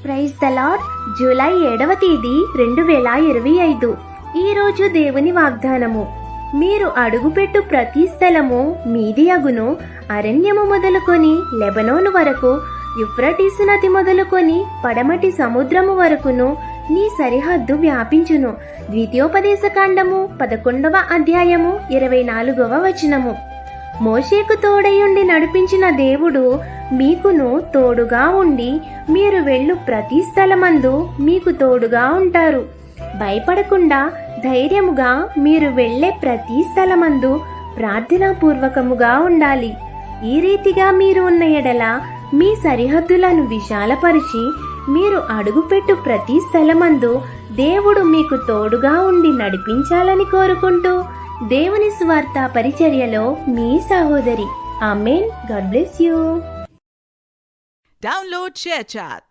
Praise the lord. July 7వ తేదీ 2025. ఈరోజు దేవుని వాగ్దానము. మీరు అడుగుపెట్టు ప్రతి స్థలము మీది అగును. అరణ్యము మొదలుకొని లెబనోను వరకు, యూఫ్రటీసు నది మొదలుకొని పడమటి సముద్రము వరకును నీ సరిహద్దు వ్యాపించును. ద్వితీయోపదేశకాండము 11వ అధ్యాయము 24వ వచనము. మోషేకు తోడయుండి నడిపించిన దేవుడు మీకును తోడుగా ఉండి మీరు వెళ్ళు ప్రతి స్థలమందు మీకు తోడుగా ఉంటారు. భయపడకుండా ధైర్యముగా మీరు వెళ్ళే ప్రతి స్థలమందు ప్రార్థనాపూర్వకముగా ఉండాలి. ఈ రీతిగా మీరు ఉన్న ఎడల మీ సరిహద్దులను విశాలపరిచి మీరు అడుగుపెట్టు ప్రతి స్థలమందు దేవుడు మీకు తోడుగా ఉండి నడిపించాలని కోరుకుంటూ దేవుని సువార్త పరిచర్యలో మీ సహోదరి. ఆమేన్. God bless you. Download ShareChat.